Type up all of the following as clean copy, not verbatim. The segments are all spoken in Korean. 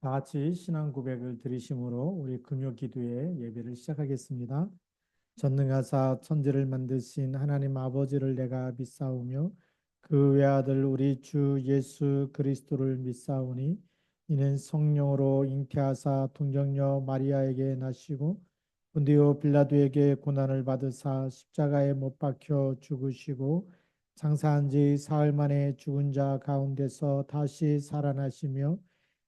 다 같이 신앙 고백을 드리심으로 우리 금요 기도의 예배를 시작하겠습니다. 전능하사 천지를 만드신 하나님 아버지를 내가 믿사오며 그 외아들 우리 주 예수 그리스도를 믿사오니 이는 성령으로 잉태하사 동정녀 마리아에게 나시고 본디오 빌라도에게 고난을 받으사 십자가에 못 박혀 죽으시고 장사한 지 사흘 만에 죽은 자 가운데서 다시 살아나시며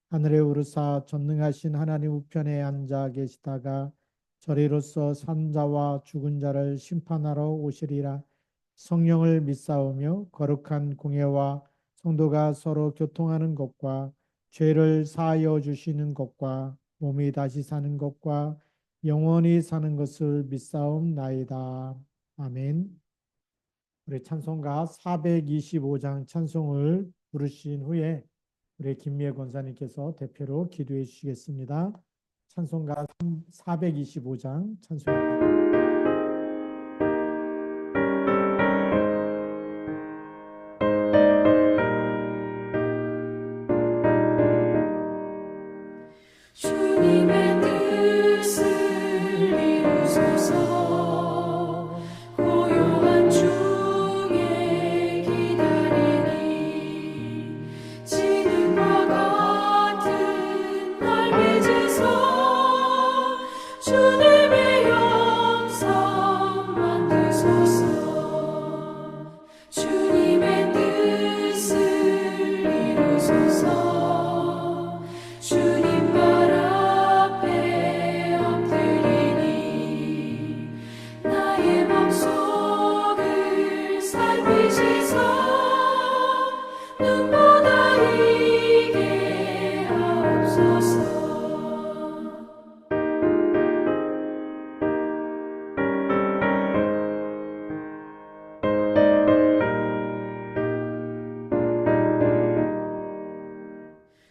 하늘에 오르사 전능하신 하나님 우편에 앉아 계시다가 저리로서 산 자와 죽은 자를 심판하러 오시리라. 성령을 믿사오며 거룩한 공예와 성도가 서로 교통하는 것과 죄를 사하여 주시는 것과 몸이 다시 사는 것과 영원히 사는 것을 믿사옵나이다. 아멘. 우리 찬송가 425장 찬송을 부르신 후에 우리 김미애 권사님께서 대표로 기도해 주시겠습니다. 찬송가 425장 찬송입니다. 주님의 뜻을 이루소서. 고요한 중에 기다리니 지능과 같은 날 맺으소. 주님의 영성 만드소서. 주님의 뜻을 이루소서. 주님 발 앞에 엎드리니 나의 맘속을 살피시소. 눈보다 이게 하옵소서.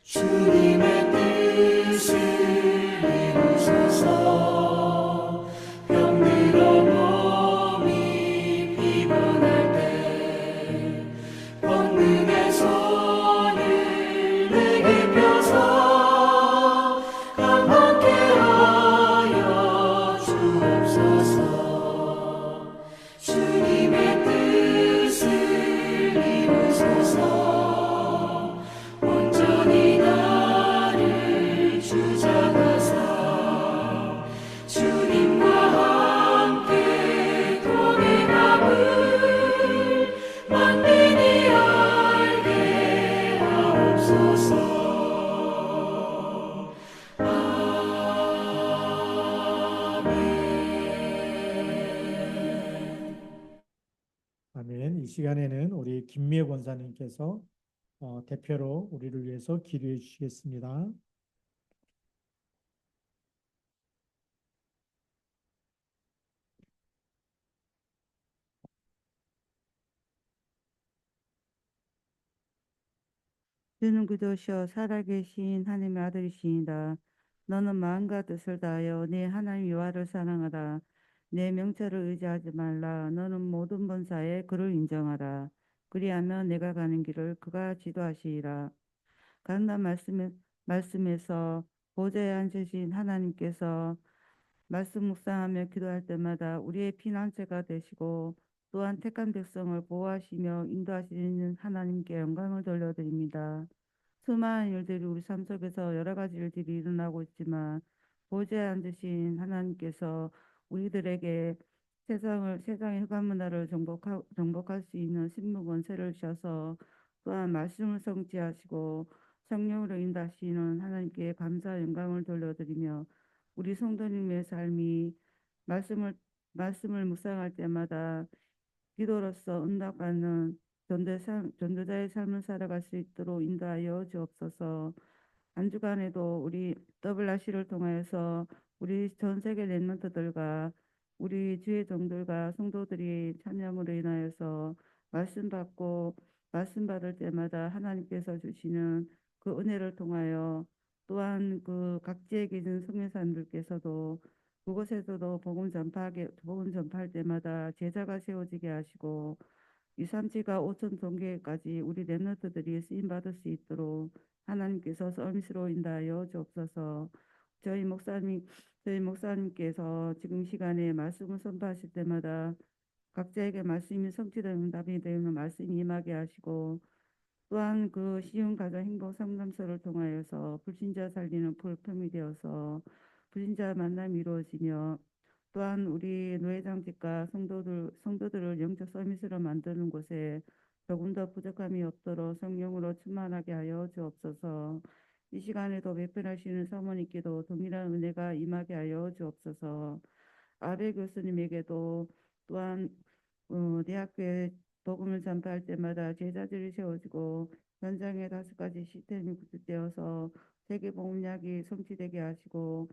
주님의 뜻을 이루소서. 병들어 몸이 피곤할 때 권능의 손을 내게 펴서 강건케 하여 주옵소서. 주님의 뜻을 이루소서. 온전히 나를 주장하사 주님과 함께 동행함을 만민이 알게 하옵소서. 아멘. 아멘. 이 시간에는 우리 김미애 권사님께서 대표로 우리를 위해서 기도해 주시겠습니다. 주는 그도시어 살아계신 하나님의 아들이시니라. 너는 마음과 뜻을 다하여 네 하나님 여호와를 사랑하라. 내 명철을 의지하지 말라. 너는 모든 번사에 그를 인정하라. 그리하면 내가 가는 길을 그가 지도하시리라. 간단 말씀에서 보좌에 앉으신 하나님께서 말씀 묵상하며 기도할 때마다 우리의 피난처가 되시고 또한 택한 백성을 보호하시며 인도하시는 하나님께 영광을 돌려드립니다. 수많은 일들이 우리 삶 속에서 여러 가지 일들이 일어나고 있지만 보좌에 앉으신 하나님께서 우리들에게 세상의 흑암 문화를 정복할 수 있는 신문 권세를 주셔서 또한 말씀을 성취하시고 성령으로 인도하시는 하나님께 감사 영광을 돌려드리며 우리 성도님의 삶이 말씀을 말씀을 묵상할 때마다 기도로서 응답받는 전도자의 삶을 살아갈 수 있도록 인도하여 주옵소서. 한 주간에도 우리 WRC를 통하여서 우리 전 세계 랩런트들과 우리 주의 종들과 성도들이 참여함으로 인하여서 말씀 받고 말씀 받을 때마다 하나님께서 주시는 그 은혜를 통하여 또한 그 각지에 계신 성교사님들께서도 그곳에서도 복음 전파할 때마다 제자가 세워지게 하시고 유산지가 5천 종교회까지 우리 랩런트들이 쓰임 받을 수 있도록 하나님께서 서비스로 인도하여 주옵소서. 저희 목사님 저희 목사님께서 지금 시간에 말씀을 선포하실 때마다 각자에게 말씀이 성취되는 응답이 되는 말씀이 임하게 하시고 또한 그 쉬운 가정 행복 상담소를 통하여서 불신자 살리는 플랫폼이 되어서 불신자 만남이 이루어지며 또한 우리 노회장직과 성도들을 영적 서밋으로 만드는 곳에 조금 더 부족함이 없도록 성령으로 충만하게 하여 주옵소서. 이 시간에도 매편하시는 사모님께도 동일한 은혜가 임하게 하여 주옵소서. 아베 교수님에게도 또한 대학교에 복음을 전파할 때마다 제자들이 세워지고 현장에 5가지 시스템이 구축되어서 세계 복음약이 성취되게 하시고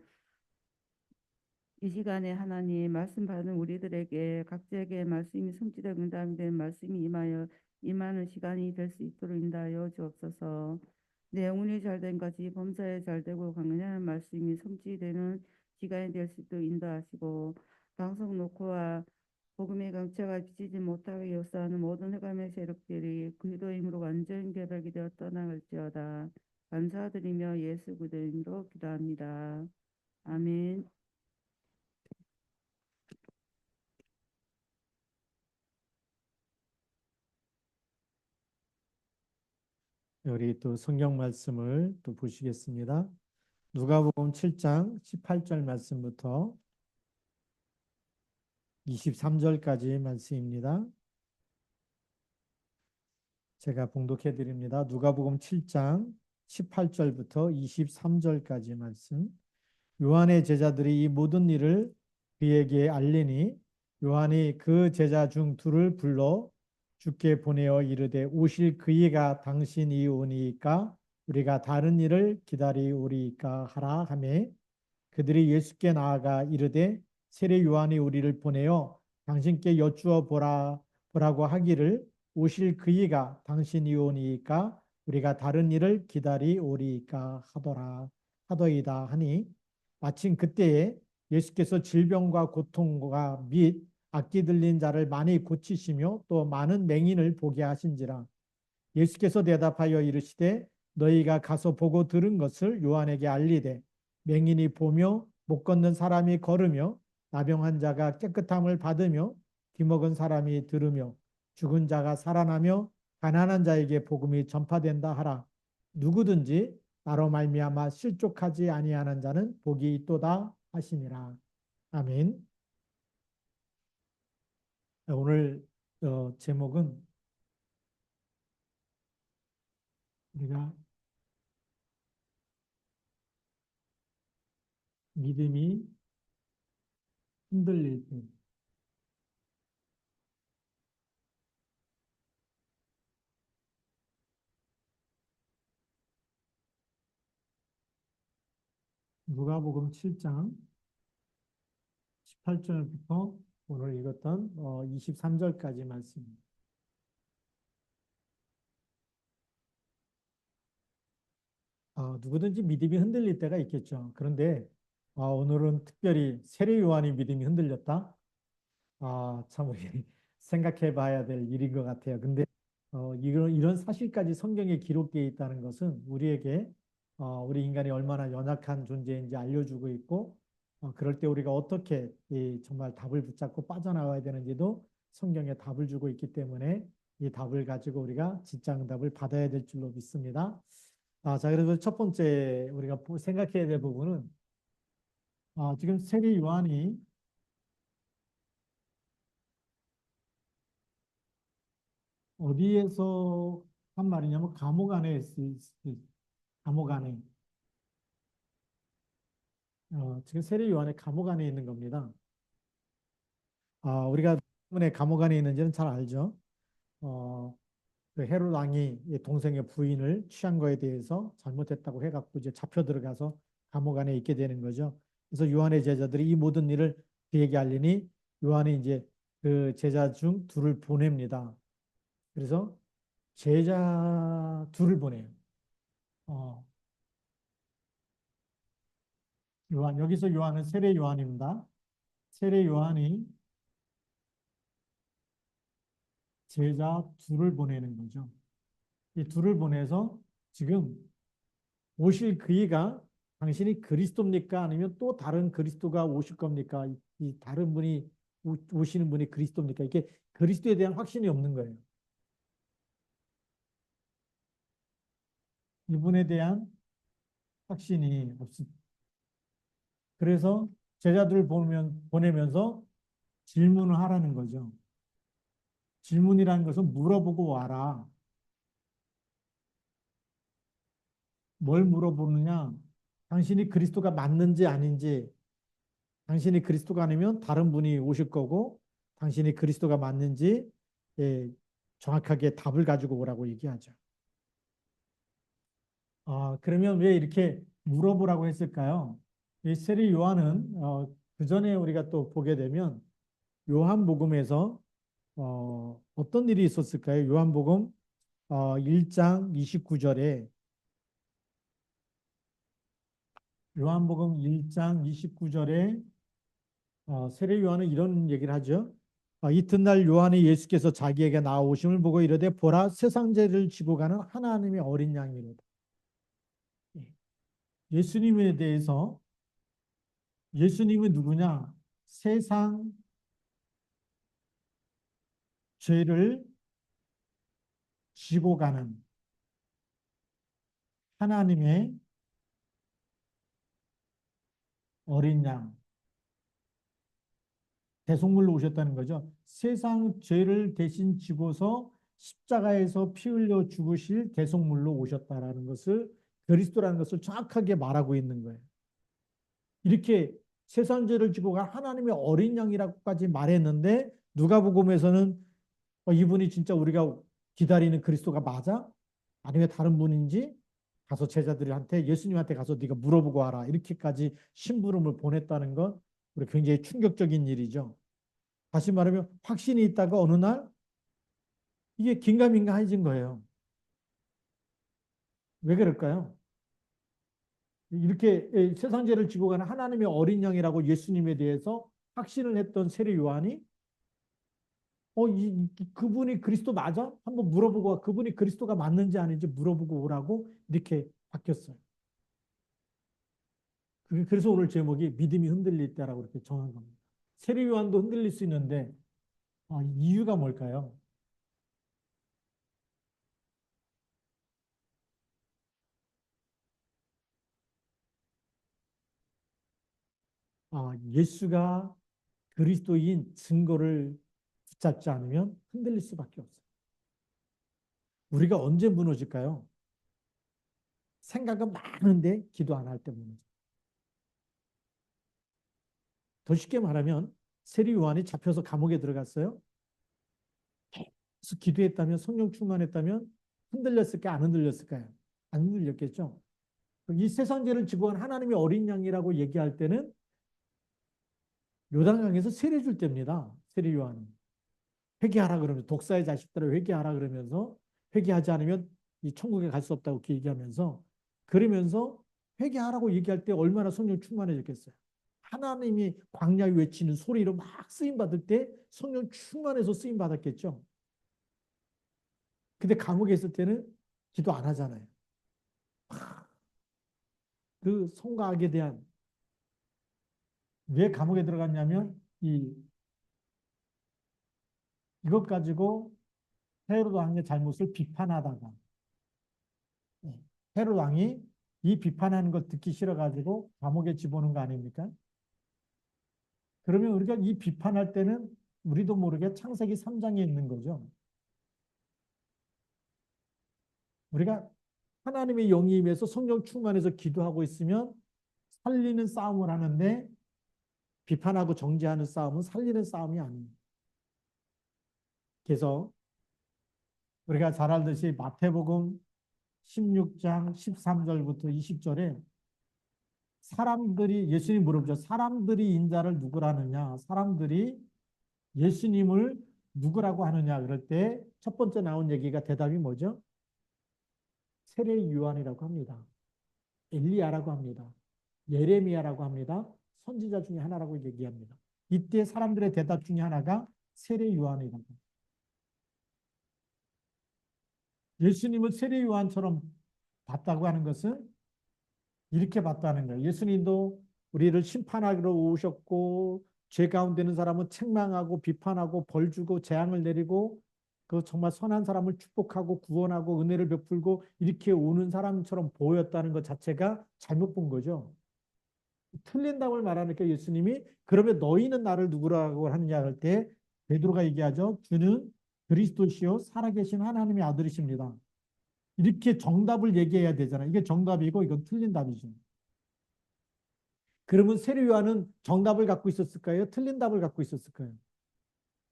이 시간에 하나님 말씀 받은 우리들에게 각자에게 말씀이 성취되고 응답이 된 말씀이 임하는 시간이 될 수 있도록 인도하여 주옵소서. 내 영혼이 잘된 것이 범사에 잘되고 강건한 말씀이 성취되는 시간이 될 수 있도록 인도하시고 방송 녹화와 복음의 강체가 비치지 못하게 역사하는 모든 흑암의 세력들이 그리스도 힘으로 완전 개벽이 되어 떠나갈지어다. 감사드리며 예수 그리스도 이름으로 기도합니다. 아멘. 우리 또 성경 말씀을 또 보시겠습니다. 누가복음 7장 18절 말씀부터 23절까지 말씀입니다. 제가 봉독해 드립니다. 누가복음 7장 18절부터 23절까지 말씀. 요한의 제자들이 이 모든 일을 그에게 알리니 요한이 그 제자 중 둘을 불러 주께 보내어 이르되 오실 그이가 당신이 오니까 우리가 다른 일을 기다리오리까 하라 하매 그들이 예수께 나아가 이르되 세례 요한이 우리를 보내어 당신께 여쭈어 보라고 하기를 오실 그이가 당신이 오니까 우리가 다른 일을 기다리오리까 하더이다 하니 마침 그때에 예수께서 질병과 고통과 및 악기 들린 자를 많이 고치시며 또 많은 맹인을 보게 하신지라. 예수께서 대답하여 이르시되 너희가 가서 보고 들은 것을 요한에게 알리되 맹인이 보며 못 걷는 사람이 걸으며 나병한 자가 깨끗함을 받으며 귀먹은 사람이 들으며 죽은 자가 살아나며 가난한 자에게 복음이 전파된다 하라. 누구든지 나로 말미암아 실족하지 아니하는 자는 복이 있도다 하시니라. 아멘. 오늘 제목은 우리가 믿음이 흔들릴 때 누가복음 7장 18절부터 오늘 읽었던 23절까지 말씀입니다. 누구든지 믿음이 흔들릴 때가 있겠죠. 그런데 오늘은 특별히 세례 요한이 믿음이 흔들렸다. 참 우리 생각해 봐야 될 일인 것 같아요. 근데 이런 사실까지 성경에 기록되어 있다는 것은 우리에게 우리 인간이 얼마나 연약한 존재인지 알려주고 있고 그럴 때 우리가 어떻게 정말 답을 붙잡고 빠져나가야 되는지도 성경에 답을 주고 있기 때문에 이 답을 가지고 우리가 진짜 응답을 받아야 될 줄로 믿습니다. 자, 그래서 첫 번째 우리가 생각해야 될 부분은 지금 세례 요한이 어디에서 한 말이냐면 감옥 안에 감옥 안에 지금 세례 요한의 감옥 안에 있는 겁니다. 우리가 때문에 감옥 안에 있는지는 잘 알죠. 그 헤롯 왕이 이 동생의 부인을 취한 거에 대해서 잘못했다고 해갖고 이제 잡혀 들어가서 감옥 안에 있게 되는 거죠. 그래서 요한의 제자들이 이 모든 일을 그에게 알리니 요한이 이제 그 제자 중 둘을 보냅니다. 그래서 제자 둘을 보내요. 어, 여기서 요한은 세례 요한입니다. 세례 요한이 제자 둘을 보내는 거죠. 이 둘을 보내서 지금 오실 그이가 당신이 그리스도입니까? 아니면 또 다른 그리스도가 오실 겁니까? 이 다른 분이 오시는 분이 그리스도입니까? 이게 그리스도에 대한 확신이 없는 거예요. 이분에 대한 확신이 없습니다. 그래서 제자들을 보내면서 질문을 하라는 거죠. 질문이라는 것은 물어보고 와라. 뭘 물어보느냐? 당신이 그리스도가 맞는지 아닌지, 당신이 그리스도가 아니면 다른 분이 오실 거고, 당신이 그리스도가 맞는지 정확하게 답을 가지고 오라고 얘기하죠. 그러면 왜 이렇게 물어보라고 했을까요? 이 세리 요한은 그 전에 우리가 또 보게 되면 요한복음에서 어떤 일이 있었을까요? 요한복음 1장 29절에 요한복음 1장 29절에 세례 요한은 이런 얘기를 하죠. 이튿날 요한이 예수께서 자기에게 나오심을 보고 이르되 보라 세상 죄를 지고 가는 하나님의 어린 양이로다. 예. 예수님에 대해서 예수님은 누구냐? 세상 죄를 지고 가는 하나님의 어린 양, 대속물로 오셨다는 거죠. 세상 죄를 대신 지고서 십자가에서 피 흘려 죽으실 대속물로 오셨다라는 것을 그리스도라는 것을 정확하게 말하고 있는 거예요. 이렇게 세상 죄를 지고 간 하나님의 어린 양이라고까지 말했는데 누가복음에서는 이분이 진짜 우리가 기다리는 그리스도가 맞아? 아니면 다른 분인지 가서 제자들한테 예수님한테 가서 네가 물어보고 와라 이렇게까지 심부름을 보냈다는 건 우리 굉장히 충격적인 일이죠. 다시 말하면 확신이 있다가 어느 날 이게 긴가민가해진 거예요. 왜 그럴까요? 이렇게 세상 죄를 지고 가는 하나님의 어린 양이라고 예수님에 대해서 확신을 했던 세례 요한이 그분이 그리스도 맞아? 한번 물어보고 와. 그분이 그리스도가 맞는지 아닌지 물어보고 오라고 이렇게 바뀌었어요. 그래서 오늘 제목이 믿음이 흔들릴 때라고 이렇게 정한 겁니다. 세례 요한도 흔들릴 수 있는데 이유가 뭘까요? 예수가 그리스도인 증거를 붙잡지 않으면 흔들릴 수밖에 없어요. 우리가 언제 무너질까요? 생각은 많은데 기도 안 할 때 무너져. 더 쉽게 말하면 세리 요한이 잡혀서 감옥에 들어갔어요. 계속 기도했다면 성령 충만했다면 흔들렸을까요? 안 흔들렸을까요? 안 흔들렸겠죠. 이 세상 죄를 지고 간 하나님의 어린 양이라고 얘기할 때는 요단강에서 세례 줄 때입니다. 세리 요한은. 회개하라 그러면서 독사의 자식들을 회개하라 그러면서 회개하지 않으면 이 천국에 갈 수 없다고 얘기하면서 그러면서 회개하라고 얘기할 때 얼마나 성령 충만해졌겠어요. 하나님이 광야에 외치는 소리로 막 쓰임 받을 때 성령 충만해서 쓰임 받았겠죠. 근데 감옥에 있을 때는 기도 안 하잖아요. 그 선과 악에 대한 왜 감옥에 들어갔냐면 이것 가지고 헤롯 왕의 잘못을 비판하다가 헤롯 왕이 이 비판하는 것 듣기 싫어가지고 감옥에 집어넣은 거 아닙니까? 그러면 우리가 이 비판할 때는 우리도 모르게 창세기 3장에 있는 거죠. 우리가 하나님의 영이 임해서 성령 충만해서 기도하고 있으면 살리는 싸움을 하는데 비판하고 정죄하는 싸움은 살리는 싸움이 아닙니다. 그래서 우리가 잘 알듯이 마태복음 16장 13절부터 20절에 사람들이 예수님 물어보죠. 사람들이 인자를 누구라느냐? 사람들이 예수님을 누구라고 하느냐? 그럴 때 첫 번째 나온 얘기가 대답이 뭐죠? 세례 요한이라고 합니다. 엘리야라고 합니다. 예레미야라고 합니다. 선지자 중에 하나라고 얘기합니다. 이때 사람들의 대답 중에 하나가 세례 요한이라고. 예수님을 세례 요한처럼 봤다고 하는 것은 이렇게 봤다는 거예요. 예수님도 우리를 심판하기로 오셨고 죄 가운데 있는 사람은 책망하고 비판하고 벌 주고 재앙을 내리고 그 정말 선한 사람을 축복하고 구원하고 은혜를 베풀고 이렇게 오는 사람처럼 보였다는 것 자체가 잘못 본 거죠. 틀린 답을 말하니까 예수님이 그러면 너희는 나를 누구라고 하느냐 할 때 베드로가 얘기하죠. 주는 그리스도시요 살아계신 하나님의 아들이십니다. 이렇게 정답을 얘기해야 되잖아요. 이게 정답이고 이건 틀린 답이죠. 그러면 세례 요한은 정답을 갖고 있었을까요? 틀린 답을 갖고 있었을까요?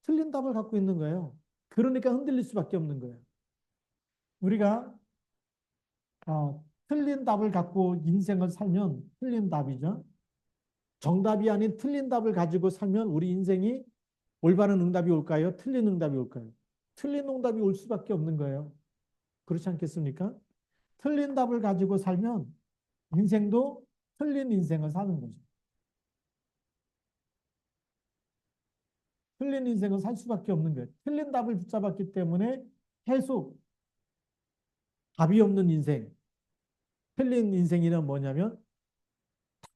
틀린 답을 갖고 있는 거예요. 그러니까 흔들릴 수밖에 없는 거예요. 우리가 틀린 답을 갖고 인생을 살면 틀린 답이죠. 정답이 아닌 틀린 답을 가지고 살면 우리 인생이 올바른 응답이 올까요? 틀린 응답이 올까요? 틀린 응답이 올 수밖에 없는 거예요. 그렇지 않겠습니까? 틀린 답을 가지고 살면 인생도 틀린 인생을 사는 거죠. 틀린 인생을 살 수밖에 없는 거예요. 틀린 답을 붙잡았기 때문에 계속 답이 없는 인생. 틀린 인생이란 뭐냐면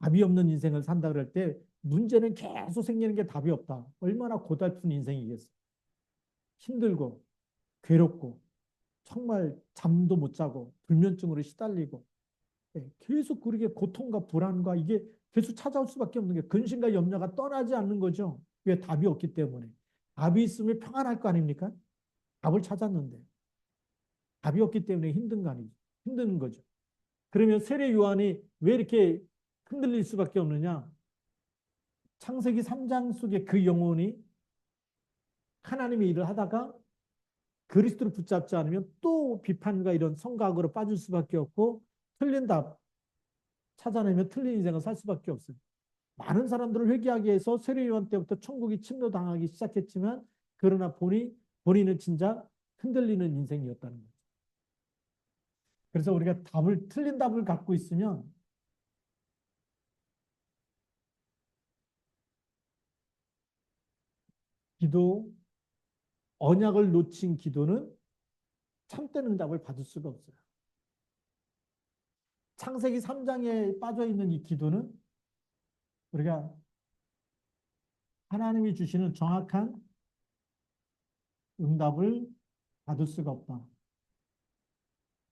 답이 없는 인생을 산다 그럴 때 문제는 계속 생기는 게 답이 없다. 얼마나 고달픈 인생이겠어. 힘들고 괴롭고 정말 잠도 못 자고 불면증으로 시달리고 계속 그렇게 고통과 불안과 이게 계속 찾아올 수밖에 없는 게 근심과 염려가 떠나지 않는 거죠. 왜? 답이 없기 때문에. 답이 있으면 평안할 거 아닙니까? 답을 찾았는데 답이 없기 때문에 힘든 거 아니죠. 힘든 거죠. 그러면 세례 요한이 왜 이렇게 흔들릴 수밖에 없느냐? 창세기 3장 속에 그 영혼이 하나님의 일을 하다가 그리스도를 붙잡지 않으면 또 비판과 이런 성각으로 빠질 수밖에 없고 틀린 답 찾아내면 틀린 인생을 살 수밖에 없어요. 많은 사람들을 회개하게 해서 세례 요한 때부터 천국이 침노당하기 시작했지만 그러나 본인은 진짜 흔들리는 인생이었다는 거죠. 그래서 우리가 틀린 답을 갖고 있으면 기도, 언약을 놓친 기도는 참된 응답을 받을 수가 없어요. 창세기 3장에 빠져 있는 이 기도는 우리가 하나님이 주시는 정확한 응답을 받을 수가 없다.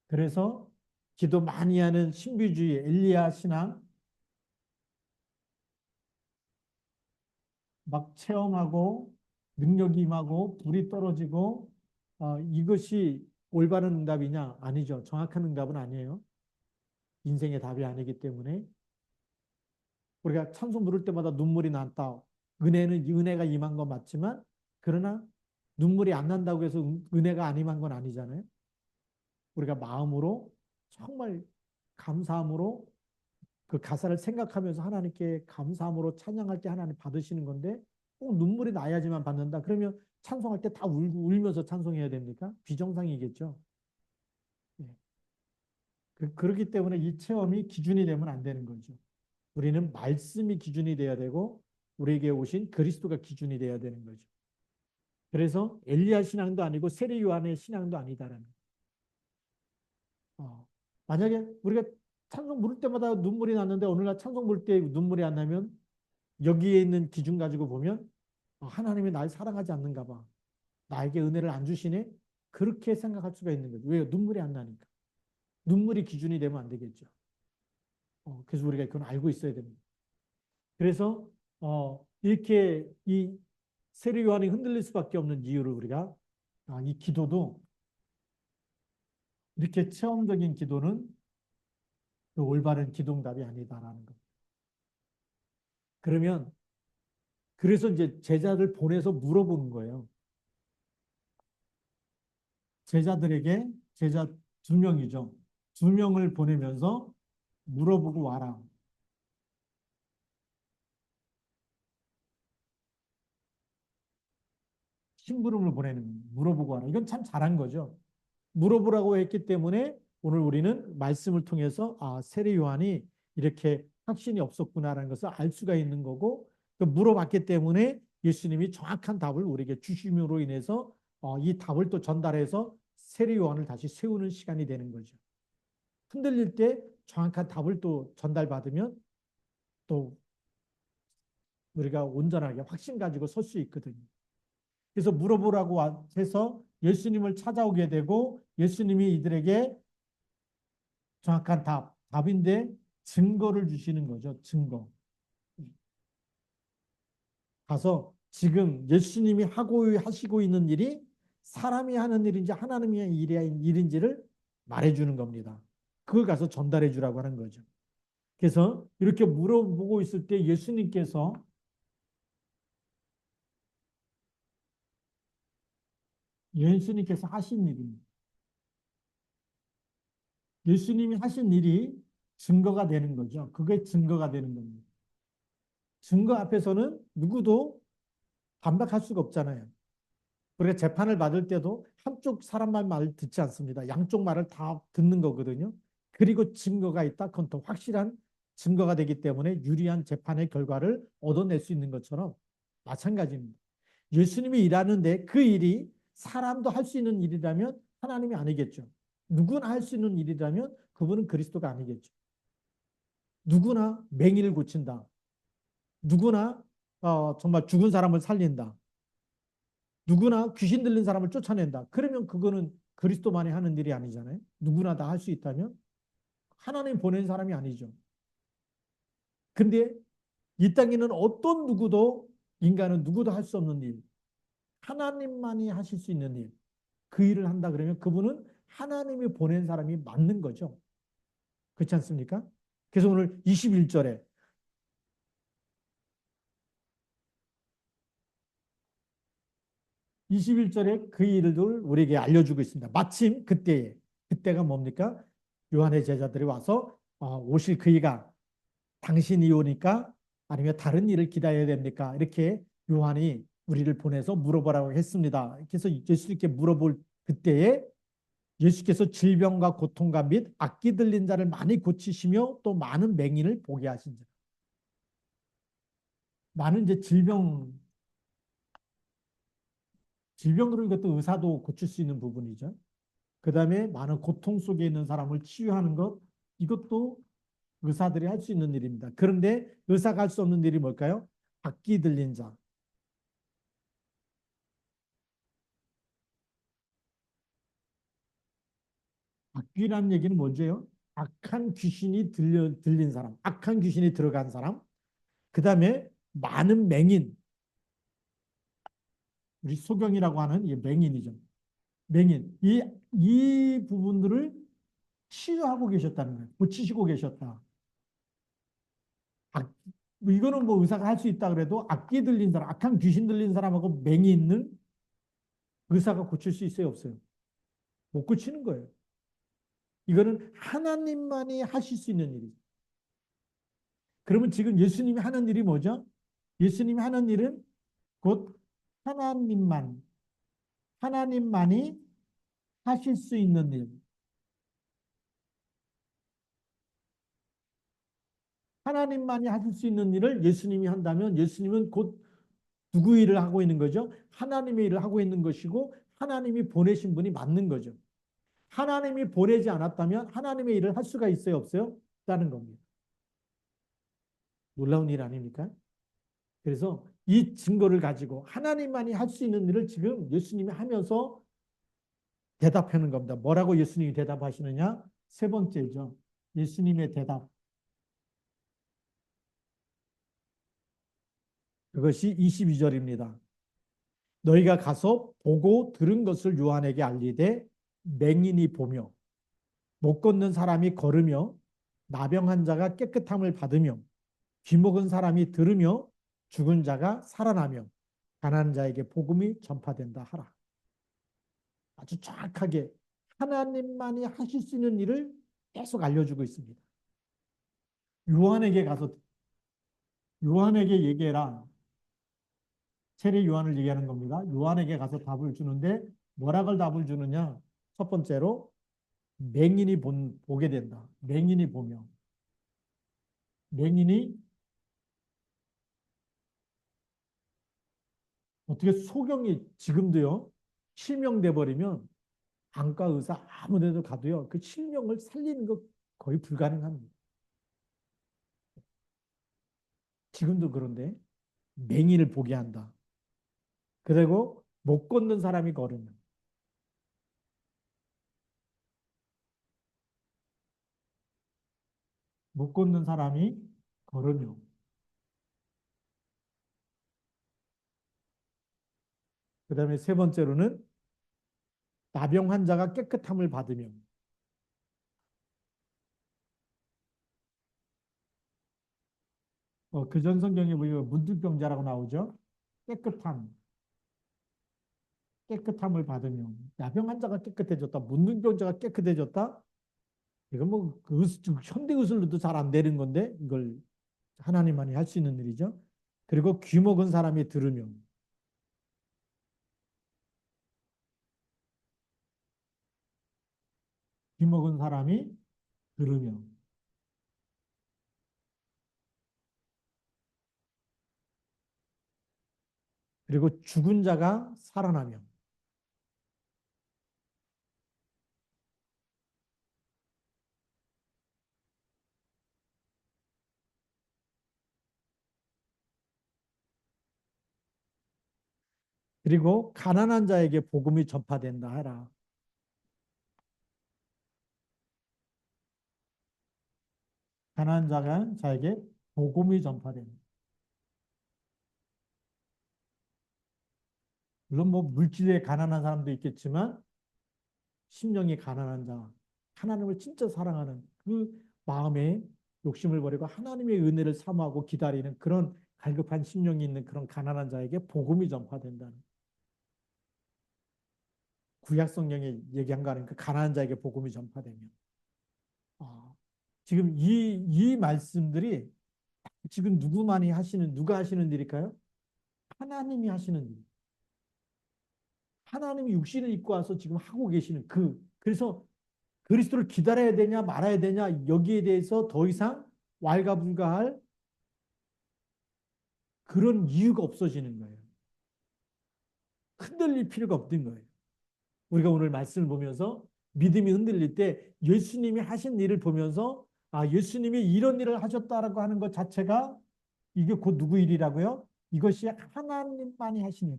그래서 기도 많이 하는 신비주의 엘리야 신앙 막 체험하고 능력이 임하고 불이 떨어지고 이것이 올바른 응답이냐? 아니죠. 정확한 응답은 아니에요. 인생의 답이 아니기 때문에 우리가 찬송 부를 때마다 눈물이 난다. 은혜가 임한 건 맞지만 그러나 눈물이 안 난다고 해서 은혜가 안 임한 건 아니잖아요. 우리가 마음으로 정말 감사함으로 그 가사를 생각하면서 하나님께 감사함으로 찬양할 때 하나님 받으시는 건데 꼭 눈물이 나야지만 받는다. 그러면 찬송할 때 다 울면서 찬송해야 됩니까? 비정상이겠죠. 예. 그렇기 때문에 이 체험이 기준이 되면 안 되는 거죠. 우리는 말씀이 기준이 돼야 되고 우리에게 오신 그리스도가 기준이 돼야 되는 거죠. 그래서 엘리야 신앙도 아니고 세례 요한의 신앙도 아니다라는 만약에 우리가 찬송 부를 때마다 눈물이 났는데 오늘날 찬송 부를 때 눈물이 안 나면 여기에 있는 기준 가지고 보면 하나님이 날 사랑하지 않는가 봐. 나에게 은혜를 안 주시네? 그렇게 생각할 수가 있는 거죠. 왜요? 눈물이 안 나니까. 눈물이 기준이 되면 안 되겠죠. 그래서 우리가 그건 알고 있어야 됩니다. 그래서 이렇게 이 세례 요한이 흔들릴 수밖에 없는 이유를 우리가 이 기도도 이렇게 체험적인 기도는 그 올바른 기도응답이 아니다라는 것. 그래서 이제 제자들 보내서 물어보는 거예요. 제자들에게 제자 2명이죠. 2명을 보내면서 물어보고 와라. 심부름을 물어보고 와라. 이건 참 잘한 거죠. 물어보라고 했기 때문에 오늘 우리는 말씀을 통해서 세례 요한이 이렇게 확신이 없었구나라는 것을 알 수가 있는 거고 물어봤기 때문에 예수님이 정확한 답을 우리에게 주심으로 인해서 이 답을 또 전달해서 세례 요한을 다시 세우는 시간이 되는 거죠. 흔들릴 때 정확한 답을 또 전달받으면 또 우리가 온전하게 확신 가지고 설 수 있거든요. 그래서 물어보라고 해서 예수님을 찾아오게 되고 예수님이 이들에게 정확한 답인데 증거를 주시는 거죠. 증거. 가서 지금 예수님이 하시고 있는 일이 사람이 하는 일인지 하나님의 일인지를 말해주는 겁니다. 그걸 가서 전달해 주라고 하는 거죠. 그래서 이렇게 물어보고 있을 때 예수님께서 하신 일입니다. 예수님이 하신 일이 증거가 되는 거죠. 그게 증거가 되는 겁니다. 증거 앞에서는 누구도 반박할 수가 없잖아요. 우리가 재판을 받을 때도 한쪽 사람 말을 듣지 않습니다. 양쪽 말을 다 듣는 거거든요. 그리고 증거가 있다. 그건 더 확실한 증거가 되기 때문에 유리한 재판의 결과를 얻어낼 수 있는 것처럼 마찬가지입니다. 예수님이 일하는데 그 일이 사람도 할 수 있는 일이라면 하나님이 아니겠죠. 누구나 할 수 있는 일이라면 그분은 그리스도가 아니겠죠. 누구나 맹인을 고친다. 누구나 정말 죽은 사람을 살린다. 누구나 귀신 들린 사람을 쫓아낸다. 그러면 그거는 그리스도만이 하는 일이 아니잖아요. 누구나 다 할 수 있다면 하나님 보낸 사람이 아니죠. 근데 이 땅에는 어떤 누구도 인간은 누구도 할 수 없는 일, 하나님만이 하실 수 있는 일, 그 일을 한다 그러면 그분은 하나님이 보낸 사람이 맞는 거죠. 그렇지 않습니까? 그래서 오늘 21절에 그 일을 우리에게 알려주고 있습니다. 마침 그때가 뭡니까? 요한의 제자들이 와서 오실 그이가 당신이 오니까 아니면 다른 일을 기다려야 됩니까? 이렇게 요한이 우리를 보내서 물어보라고 했습니다. 그래서 예수님께 물어볼 그때에 예수께서 질병과 고통과 및 악기 들린 자를 많이 고치시며 또 많은 맹인을 보게 하신 자. 많은 이제 질병으로 이것도 의사도 고칠 수 있는 부분이죠. 그 다음에 많은 고통 속에 있는 사람을 치유하는 것, 이것도 의사들이 할 수 있는 일입니다. 그런데 의사가 할 수 없는 일이 뭘까요? 악기 들린 자. 악귀라는 얘기는 뭐죠? 악한 귀신이 들린 사람, 악한 귀신이 들어간 사람, 그 다음에 많은 맹인, 우리 소경이라고 하는 이 맹인이죠. 맹인. 이 부분들을 치유하고 계셨다는 거예요. 고치시고 계셨다. 이거는 뭐 의사가 할 수 있다 그래도 악기 들린 사람, 악한 귀신 들린 사람하고 맹인은 의사가 고칠 수 있어요, 없어요? 못 고치는 거예요. 이거는 하나님만이 하실 수 있는 일이죠. 그러면 지금 예수님이 하는 일이 뭐죠? 예수님이 하는 일은 곧 하나님만이 하실 수 있는 일. 하나님만이 하실 수 있는 일을 예수님이 한다면 예수님은 곧 누구 일을 하고 있는 거죠? 하나님의 일을 하고 있는 것이고 하나님이 보내신 분이 맞는 거죠. 하나님이 보내지 않았다면 하나님의 일을 할 수가 있어요, 없어요? 없다는 겁니다. 놀라운 일 아닙니까? 그래서 이 증거를 가지고 하나님만이 할 수 있는 일을 지금 예수님이 하면서 대답하는 겁니다. 뭐라고 예수님이 대답하시느냐? 세 번째죠. 예수님의 대답. 그것이 22절입니다. 너희가 가서 보고 들은 것을 요한에게 알리되 맹인이 보며 못 걷는 사람이 걸으며 나병한 자가 깨끗함을 받으며 귀먹은 사람이 들으며 죽은 자가 살아나며 가난한 자에게 복음이 전파된다 하라. 아주 정확하게 하나님만이 하실 수 있는 일을 계속 알려주고 있습니다. 요한에게 얘기해라. 세례 요한을 얘기하는 겁니다. 요한에게 가서 답을 주는데 뭐라고 답을 주느냐? 첫 번째로 맹인이 보게 된다. 맹인이 보며 맹인이 어떻게 소경이 지금도요 실명돼 버리면 안과 의사 아무 데도 가도요. 그 실명을 살리는 거 거의 불가능합니다. 지금도 그런데 맹인을 보게 한다. 그리고 못 걷는 사람이 걸으면 못 걷는 사람이 걸으며 그다음에 세 번째로는 나병 환자가 깨끗함을 받으며 그전 성경에 보면 문둥병자라고 나오죠. 깨끗함, 깨끗함을 받으며 나병 환자가 깨끗해졌다. 문둥병자가 깨끗해졌다. 이건 뭐 현대 의술로도 잘 안 되는 건데 이걸 하나님만이 할 수 있는 일이죠. 그리고 귀 먹은 사람이 들으며 귀 먹은 사람이 들으며 그리고 죽은 자가 살아나며 그리고 가난한 자에게 복음이 전파된다 하라. 가난한 자에게 복음이 전파된다. 물론 뭐 물질에 가난한 사람도 있겠지만 심령이 가난한 자, 하나님을 진짜 사랑하는 그 마음에 욕심을 버리고 하나님의 은혜를 사모하고 기다리는 그런 갈급한 심령이 있는 그런 가난한 자에게 복음이 전파된다는 구약 성경에 얘기한 거 아닙니까? 가난한 자에게 복음이 전파되면 지금 이 말씀들이 지금 누가 하시는 일일까요? 하나님이 하시는 일. 하나님이 육신을 입고 와서 지금 하고 계시는 그래서 그리스도를 기다려야 되냐 말아야 되냐 여기에 대해서 더 이상 왈가불가할 그런 이유가 없어지는 거예요. 흔들릴 필요가 없는 거예요. 우리가 오늘 말씀을 보면서 믿음이 흔들릴 때 예수님이 하신 일을 보면서 예수님이 이런 일을 하셨다라고 하는 것 자체가 이게 곧 누구 일이라고요? 이것이 하나님만이 하신 일.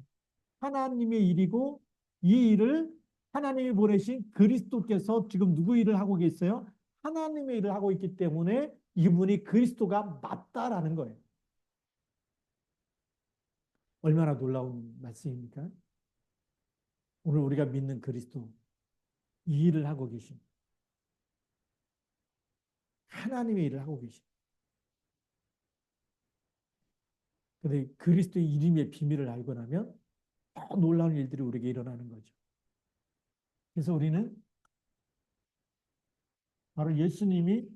하나님의 일이고 이 일을 하나님이 보내신 그리스도께서 지금 누구 일을 하고 계세요? 하나님의 일을 하고 있기 때문에 이분이 그리스도가 맞다라는 거예요. 얼마나 놀라운 말씀입니까? 오늘 우리가 믿는 그리스도 이 일을 하고 계신 하나님의 일을 하고 계신 근데 그리스도의 이름의 비밀을 알고 나면 더 놀라운 일들이 우리에게 일어나는 거죠. 그래서 우리는 바로 예수님이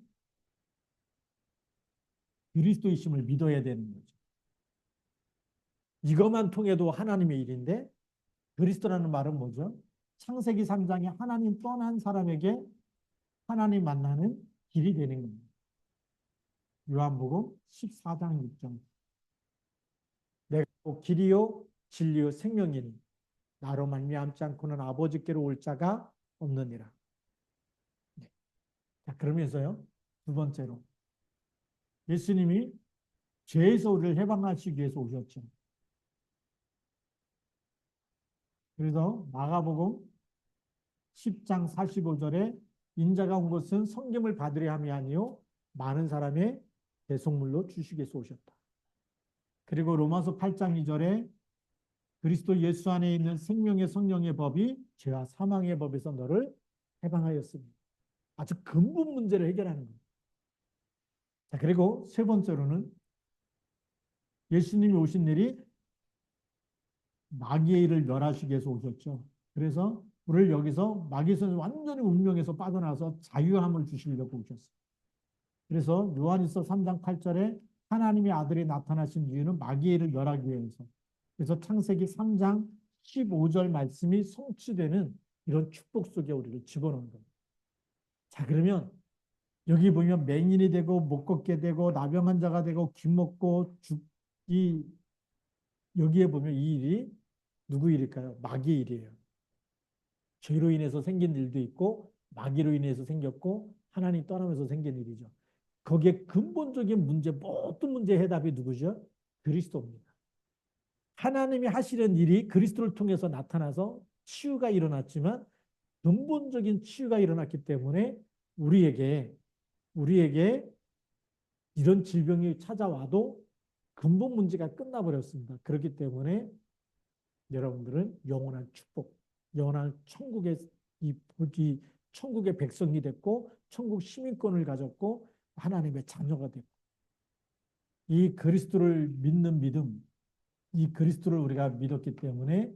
그리스도이심을 믿어야 되는 거죠. 이것만 통해도 하나님의 일인데 그리스도라는 말은 뭐죠? 창세기 3장에 하나님 떠난 사람에게 하나님 만나는 길이 되는 겁니다. 요한복음 14장 6절 내가 길이요 진리요 생명이니 나로 말미암지 않고는 아버지께로 올 자가 없느니라. 네. 자, 그러면서요. 두 번째로 예수님이 죄에서 우리를 해방하시기 위해서 오셨죠. 그래서 마가복음 10장 45절에 인자가 온 것은 성김을 받으려 함이 아니요 많은 사람의 대속물로 주시기 위해서 오셨다. 그리고 로마서 8장 2절에 그리스도 예수 안에 있는 생명의 성령의 법이 죄와 사망의 법에서 너를 해방하였습니다. 아주 근본 문제를 해결하는 거예요. 자, 그리고 세 번째로는 예수님이 오신 일이 마귀의 일을 멸하시기 위해서 오셨죠. 그래서 우리를 여기서 마귀에서 완전히 운명에서 빠져나와서 자유함을 주시려고 오셨어요. 그래서 요한일서 3장 8절에 하나님의 아들이 나타나신 이유는 마귀의 일을 멸하기 위해서. 그래서 창세기 3장 15절 말씀이 성취되는 이런 축복 속에 우리를 집어넣은 거예요. 자, 그러면 여기 보면 맹인이 되고 못 걷게 되고 나병 환자가 되고 귀 먹고 죽기 여기에 보면 이 일이 누구 일일까요? 마귀의 일이에요. 죄로 인해서 생긴 일도 있고 마귀로 인해서 생겼고 하나님 떠나면서 생긴 일이죠. 거기에 근본적인 문제, 모든 문제의 해답이 누구죠? 그리스도입니다. 하나님이 하시는 일이 그리스도를 통해서 나타나서 치유가 일어났지만 근본적인 치유가 일어났기 때문에 우리에게 이런 질병이 찾아와도 근본 문제가 끝나버렸습니다. 그렇기 때문에 여러분들은 영원한 축복, 영원한 이 천국의 백성이 됐고 천국 시민권을 가졌고 하나님의 자녀가 됐고 이 그리스도를 믿는 믿음, 이 그리스도를 우리가 믿었기 때문에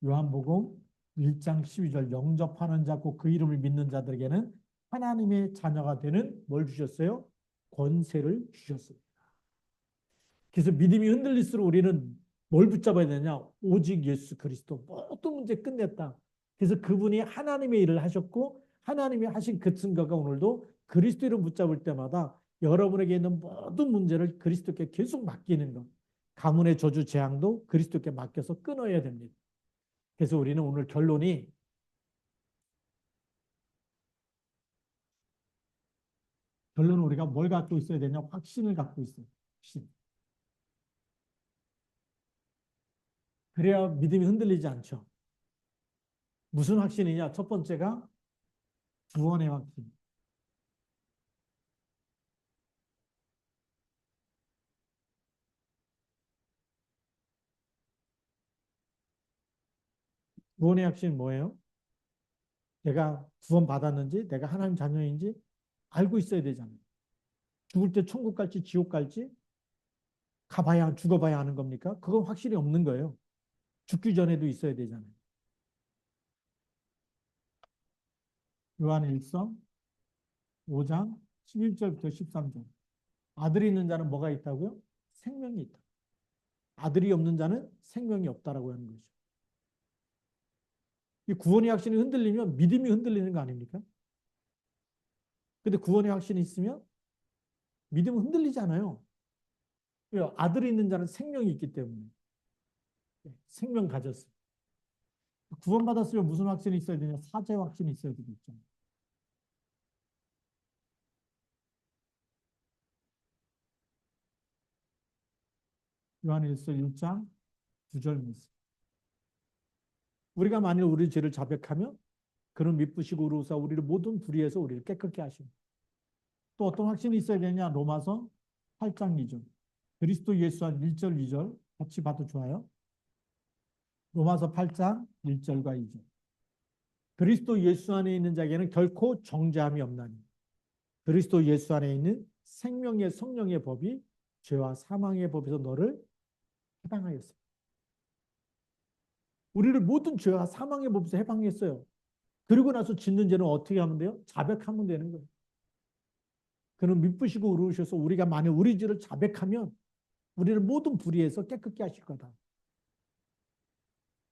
요한복음 1장 12절 영접하는 자 곧 그 이름을 믿는 자들에게는 하나님의 자녀가 되는 뭘 주셨어요? 권세를 주셨습니다. 그래서 믿음이 흔들릴수록 우리는 뭘 붙잡아야 되냐? 오직 예수 그리스도. 모든 문제 끝냈다. 그래서 그분이 하나님의 일을 하셨고 하나님이 하신 그 증거가 오늘도 그리스도를 붙잡을 때마다 여러분에게 있는 모든 문제를 그리스도께 계속 맡기는 것. 가문의 저주 재앙도 그리스도께 맡겨서 끊어야 됩니다. 그래서 우리는 오늘 결론은 우리가 뭘 갖고 있어야 되냐? 확신을 갖고 있어요. 확신. 그래야 믿음이 흔들리지 않죠. 무슨 확신이냐? 첫 번째가 구원의 확신. 구원의 확신은 뭐예요? 내가 구원 받았는지, 내가 하나님 자녀인지 알고 있어야 되잖아요. 죽을 때 천국 갈지 지옥 갈지 죽어봐야 하는 겁니까? 그건 확실히 없는 거예요. 죽기 전에도 있어야 되잖아요. 요한일서 5장 11절부터 13절. 아들이 있는 자는 뭐가 있다고요? 생명이 있다. 아들이 없는 자는 생명이 없다라고 하는 거죠. 이 구원의 확신이 흔들리면 믿음이 흔들리는 거 아닙니까? 근데 구원의 확신이 있으면 믿음은 흔들리지 않아요. 왜요? 아들이 있는 자는 생명이 있기 때문에. 생명 가졌어요. 구원받았으면 무슨 확신이 있어야 되냐? 사죄 확신이 있어야 되겠죠. 요한일서 1장 9절 말씀. 우리가 만일 우리 죄를 자백하면 그는 미쁘시고 의로우사 우리를 모든 불의에서 우리를 깨끗게 하십니다. 또 어떤 확신이 있어야 되냐? 로마서 8장 2절. 그리스도 예수 안 1절 2절 같이 봐도 좋아요. 로마서 8장 1절과 2절. 그리스도 예수 안에 있는 자에게는 결코 정죄함이 없나니 그리스도 예수 안에 있는 생명의 성령의 법이 죄와 사망의 법에서 너를 해방하였어. 우리를 모든 죄와 사망의 법에서 해방했어요. 그리고 나서 짓는 죄는 어떻게 하면 돼요? 자백하면 되는 거예요. 그는 미쁘시고 의로우셔서 우리가 만약 우리 죄를 자백하면 우리를 모든 불의에서 깨끗게 하실 거다.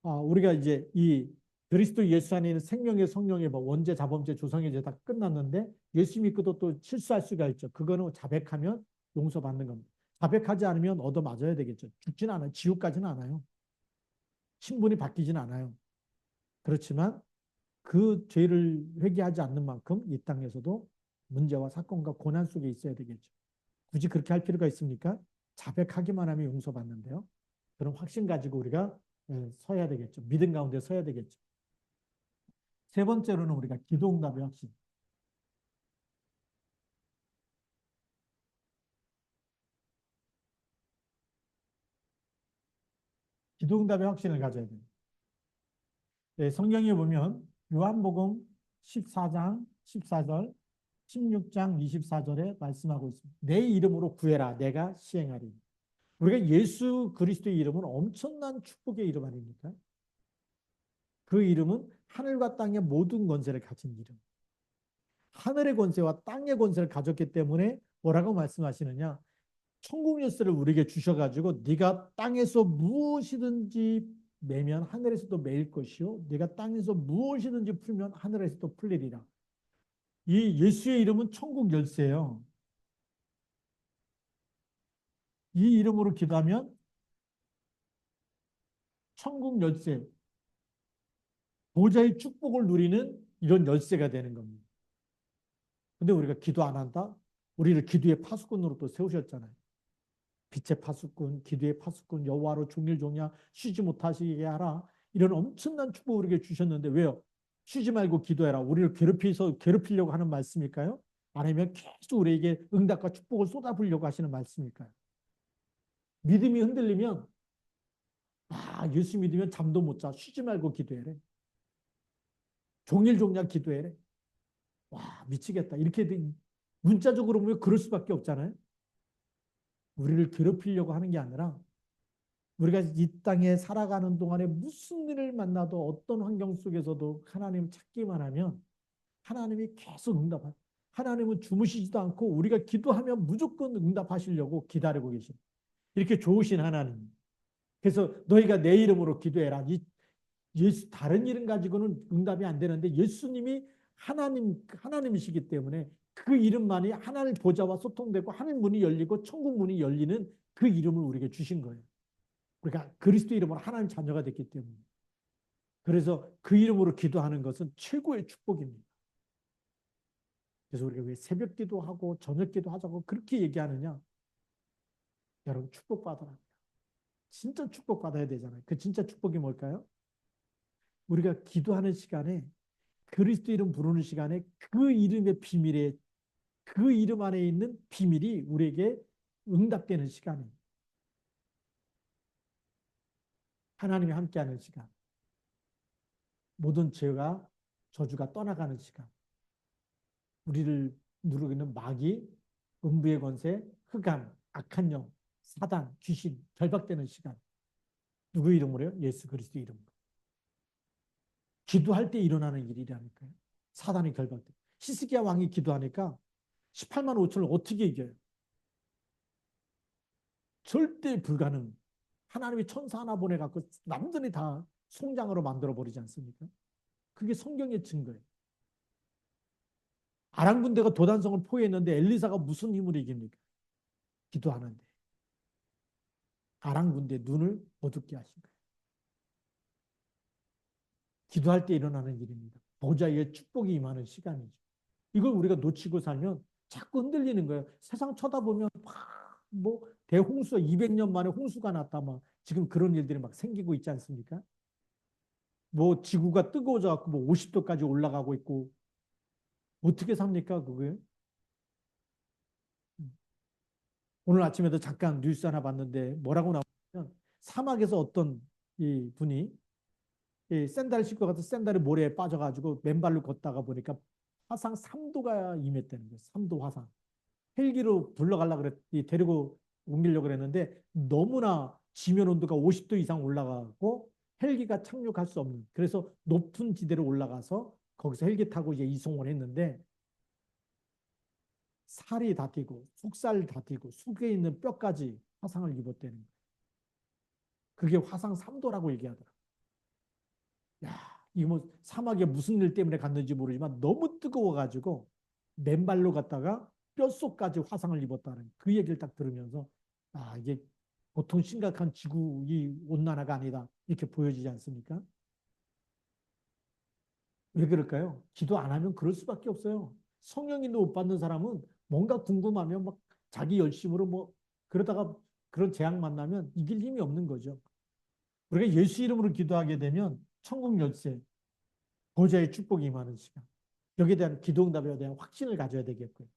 우리가 이제 이 그리스도 예수 안에 있는 생명의 성령의 법, 원죄, 자범죄, 조상의 죄 다 끝났는데 예수 믿고도 또 실수할 수가 있죠. 그거는 자백하면 용서받는 겁니다. 자백하지 않으면 얻어맞아야 되겠죠. 죽지는 않아요. 지옥 가지는 않아요. 신분이 바뀌지는 않아요. 그렇지만 그 죄를 회개하지 않는 만큼 이 땅에서도 문제와 사건과 고난 속에 있어야 되겠죠. 굳이 그렇게 할 필요가 있습니까? 자백하기만 하면 용서받는데요. 그런 확신 가지고 우리가 서야 되겠죠. 믿음 가운데 서야 되겠죠. 세 번째로는 우리가 기도응답의 확신. 기도응답의 확신을 가져야 돼요. 성경에 보면 요한복음 14장 14절, 16장 24절에 말씀하고 있습니다. 내 이름으로 구해라 내가 시행하리. 우리가 예수 그리스도의 이름은 엄청난 축복의 이름 아닙니까? 그 이름은 하늘과 땅의 모든 권세를 가진 이름. 하늘의 권세와 땅의 권세를 가졌기 때문에 뭐라고 말씀하시느냐? 천국 열쇠를 우리에게 주셔가지고 네가 땅에서 무엇이든지 매면 하늘에서도 매일 것이요 네가 땅에서 무엇이든지 풀면 하늘에서도 풀리리라. 이 예수의 이름은 천국 열쇠예요. 이 이름으로 기도하면 천국 열쇠, 보좌의 축복을 누리는 이런 열쇠가 되는 겁니다. 근데 우리가 기도 안 한다? 우리를 기도의 파수꾼으로 또 세우셨잖아요. 빛의 파수꾼, 기도의 파수꾼, 여호와로 종일종야 쉬지 못하시게 하라. 이런 엄청난 축복을 우리에게 주셨는데 왜요? 쉬지 말고 기도해라. 우리를 괴롭히려고 하는 말씀일까요? 아니면 계속 우리에게 응답과 축복을 쏟아부으려고 하시는 말씀일까요? 믿음이 흔들리면 예수 믿으면 잠도 못 자. 쉬지 말고 기도해래. 종일종야 기도해래. 와, 미치겠다. 이렇게 문자적으로 보면 그럴 수밖에 없잖아요. 우리를 괴롭히려고 하는 게 아니라 우리가 이 땅에 살아가는 동안에 무슨 일을 만나도 어떤 환경 속에서도 하나님 찾기만 하면 하나님이 계속 응답하세요. 하나님은 주무시지도 않고 우리가 기도하면 무조건 응답하시려고 기다리고 계십니다. 이렇게 좋으신 하나님. 그래서 너희가 내 이름으로 기도해라. 예수 다른 이름 가지고는 응답이 안 되는데 예수님이 하나님이시기 때문에 그 이름만이 하나님 보좌와 소통되고 하늘 문이 열리고 천국 문이 열리는 그 이름을 우리에게 주신 거예요. 우리가 그리스도 이름으로 하나님 자녀가 됐기 때문에. 그래서 그 이름으로 기도하는 것은 최고의 축복입니다. 그래서 우리가 왜 새벽 기도하고 저녁 기도하자고 그렇게 얘기하느냐? 여러분 축복받으라. 진짜 축복받아야 되잖아요. 그 진짜 축복이 뭘까요? 우리가 기도하는 시간에 그리스도 이름 부르는 시간에 그 이름의 비밀에 그 이름 안에 있는 비밀이 우리에게 응답되는 시간이에요. 하나님이 함께하는 시간. 모든 죄와 저주가 떠나가는 시간. 우리를 누르고 있는 마귀, 음부의 권세, 흑암, 악한 영, 사단, 귀신 결박되는 시간. 누구 이름으로요? 예수 그리스도 이름으로. 기도할 때 일어나는 일이라니까요. 사단이 결박돼. 히스기야 왕이 기도하니까 18만 5천을 어떻게 이겨요? 절대 불가능. 하나님이 천사 하나 보내갖고 남들이 다 송장으로 만들어버리지 않습니까? 그게 성경의 증거예요. 아람 군대가 도단성을 포위했는데 엘리사가 무슨 힘으로 이깁니까? 기도하는데. 아람 군대 눈을 어둡게 하신 거예요. 기도할 때 일어나는 일입니다. 보좌의 축복이 임하는 시간이죠. 이걸 우리가 놓치고 살면 자꾸 흔들리는 거예요. 세상 쳐다보면 막 대홍수가 200년 만에 홍수가 났다 막 지금 그런 일들이 막 생기고 있지 않습니까? 지구가 뜨거워져 갖고 50도까지 올라가고 있고 어떻게 삽니까 그게? 오늘 아침에도 잠깐 뉴스 하나 봤는데 뭐라고 나오냐면 사막에서 어떤 이 분이 샌들 신고 가서 샌들이 모래에 빠져가지고 맨발로 걷다가 보니까 화상 3도가 임했다는 거예요. 3도 화상. 헬기로 불러가려고 데리고 옮기려고 그랬는데 너무나 지면 온도가 50도 이상 올라가고 헬기가 착륙할 수 없는. 그래서 높은 지대로 올라가서 거기서 헬기 타고 이제 이송을 했는데 살이 다 튀고 속살 다 튀고 속에 있는 뼈까지 화상을 입었다는 거예요. 그게 화상 3도라고 얘기하더라고요. 야, 이거 사막에 무슨 일 때문에 갔는지 모르지만 너무 뜨거워가지고 맨발로 갔다가 뼛속까지 화상을 입었다는 그 얘기를 딱 들으면서 이게 보통 심각한 지구의 온난화가 아니다 이렇게 보여지지 않습니까? 왜 그럴까요? 기도 안 하면 그럴 수밖에 없어요. 성령인도 못 받는 사람은 뭔가 궁금하면 막 자기 열심으로 그러다가 그런 재앙 만나면 이길 힘이 없는 거죠. 우리가 예수 이름으로 기도하게 되면 천국 열쇠, 보좌의 축복이 임하는 시간. 여기에 대한 기도 응답에 대한 확신을 가져야 되겠고요.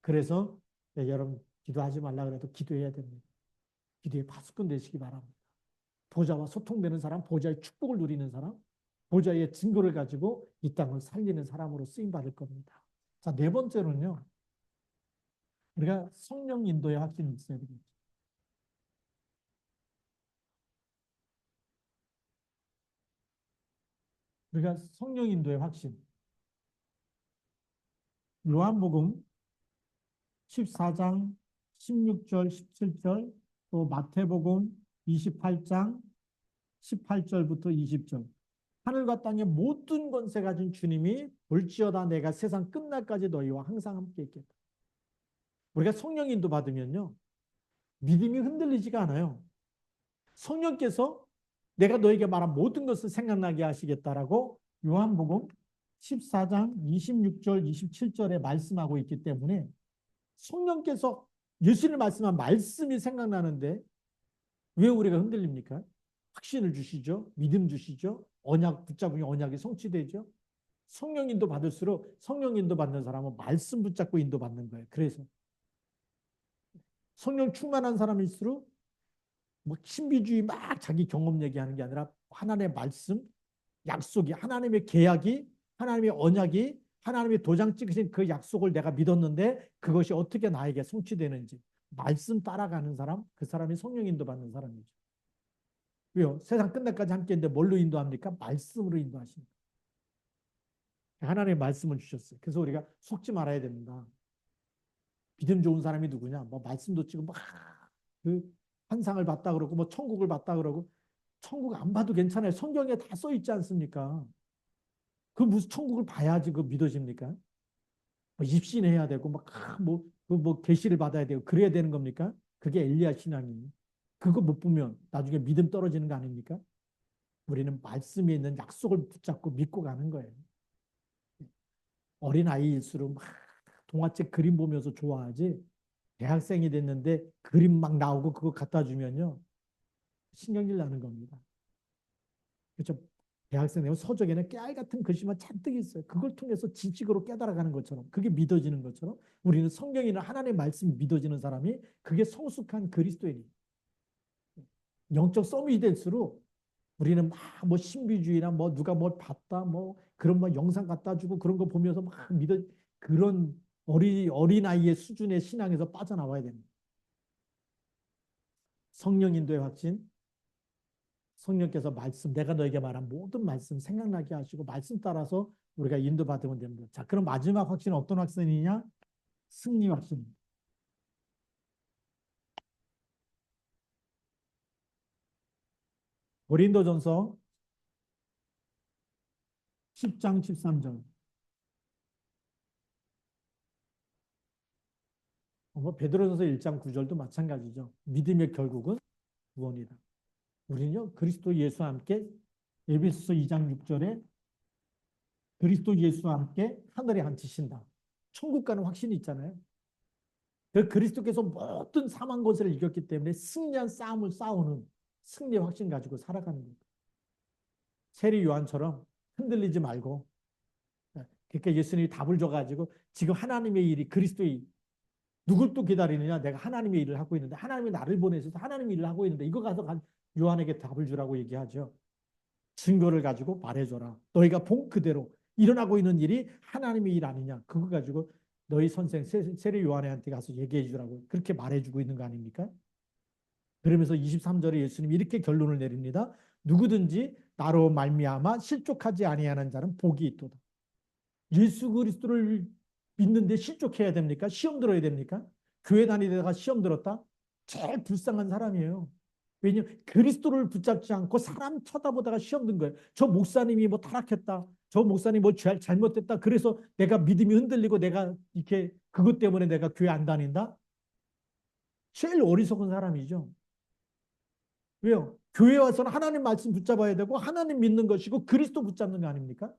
그래서 여러분 기도하지 말라 그래도 기도해야 됩니다. 기도의 파수꾼 되시기 바랍니다. 보좌와 소통되는 사람, 보좌의 축복을 누리는 사람, 보좌의 증거를 가지고 이 땅을 살리는 사람으로 쓰임받을 겁니다. 자, 네 번째로는요. 우리가 성령 인도의 확신이 있어야 되겠죠. 우리가 성령 인도의 확신. 요한복음 14장 16절, 17절, 또 마태복음 28장 18절부터 20절. 하늘과 땅의 모든 권세 가진 주님이 볼지어다 내가 세상 끝날까지 너희와 항상 함께 있겠다. 우리가 성령 인도 받으면요. 믿음이 흔들리지가 않아요. 성령께서 내가 너에게 말한 모든 것을 생각나게 하시겠다라고 요한복음 14장 26절, 27절에 말씀하고 있기 때문에 성령께서 예수님 말씀한 말씀이 생각나는데 왜 우리가 흔들립니까? 확신을 주시죠. 믿음 주시죠. 언약 붙잡으면 언약이 성취되죠. 성령 인도 받을수록 성령 인도 받는 사람은 말씀 붙잡고 인도 받는 거예요. 그래서 성령 충만한 사람일수록 뭐 신비주의 막 자기 경험 얘기하는 게 아니라 하나님의 말씀, 약속이 하나님의 계약이 하나님의 언약이 하나님의 도장 찍으신 그 약속을 내가 믿었는데 그것이 어떻게 나에게 성취되는지 말씀 따라가는 사람, 그 사람이 성령 인도 받는 사람이죠. 왜요? 세상 끝날까지 함께 있는데 뭘로 인도합니까? 말씀으로 인도하십니다. 하나님의 말씀을 주셨어요. 그래서 우리가 속지 말아야 됩니다. 믿음 좋은 사람이 누구냐? 뭐 말씀도 지금 막그 환상을 봤다 그러고 뭐 천국을 봤다 그러고 천국 안 봐도 괜찮아요. 성경에 다 써 있지 않습니까? 그 무슨 천국을 봐야지 그 믿어집니까? 뭐 입신해야 되고 뭐 계시를 받아야 되고 그래야 되는 겁니까? 그게 엘리야 신앙이에요. 그거 못 보면 나중에 믿음 떨어지는 거 아닙니까? 우리는 말씀에 있는 약속을 붙잡고 믿고 가는 거예요. 어린 아이일수록 막 동화책 그림 보면서 좋아하지. 대학생이 됐는데 그림 막 나오고 그거 갖다 주면요. 신경질 나는 겁니다. 그렇죠? 대학생 되면 서적에는 깨알 같은 글씨만 잔뜩 있어요. 그걸 통해서 지식으로 깨달아가는 것처럼 그게 믿어지는 것처럼 우리는 성경이나 하나님의 말씀이 믿어지는 사람이 그게 성숙한 그리스도인이에요. 영적 썸이 될수록 우리는 막 뭐 신비주의나 뭐 누가 뭘 봤다 뭐 그런 뭐 영상 갖다 주고 그런 거 보면서 막 믿어 그런 어린아이의 수준의 신앙에서 빠져나와야 됩니다. 성령 인도의 확신, 성령께서 말씀, 내가 너에게 말한 모든 말씀 생각나게 하시고 말씀 따라서 우리가 인도받으면 됩니다. 자, 그럼 마지막 확신은 어떤 확신이냐? 승리 확신입니다. 고린도전서 10장 13절. 뭐 베드로전서 1장 9절도 마찬가지죠. 믿음의 결국은 구원이다. 우리는요 그리스도 예수와 함께 에베소서 2장 6절에 그리스도 예수와 함께 하늘에 앉히신다. 천국 가는 확신이 있잖아요. 그 그리스도께서 모든 사망 권세를 이겼기 때문에 승리한 싸움을 싸우는 승리의 확신 가지고 살아가는 겁니다. 세리 요한처럼 흔들리지 말고 그러니까 예수님이 답을 줘가지고 지금 하나님의 일이 그리스도의 누굴 또 기다리느냐? 내가 하나님의 일을 하고 있는데 하나님이 나를 보내셔서 하나님의 일을 하고 있는데 이거 가서 요한에게 답을 주라고 얘기하죠. 증거를 가지고 말해줘라. 너희가 본 그대로 일어나고 있는 일이 하나님의 일 아니냐. 그거 가지고 너희 선생 세례 요한한테 가서 얘기해 주라고 그렇게 말해주고 있는 거 아닙니까? 그러면서 23절에 예수님이 이렇게 결론을 내립니다. 누구든지 나로 말미암아 실족하지 아니하는 자는 복이 있도다. 예수 그리스도를 믿는데 실족해야 됩니까? 시험 들어야 됩니까? 교회 다니다가 시험 들었다? 제일 불쌍한 사람이에요. 왜냐하면 그리스도를 붙잡지 않고 사람 쳐다보다가 시험 든 거예요. 저 목사님이 뭐 타락했다. 저 목사님이 뭐 잘못됐다. 그래서 내가 믿음이 흔들리고 내가 이렇게 그것 때문에 내가 교회 안 다닌다? 제일 어리석은 사람이죠. 왜요? 교회 와서는 하나님 말씀 붙잡아야 되고 하나님 믿는 것이고 그리스도 붙잡는 거 아닙니까?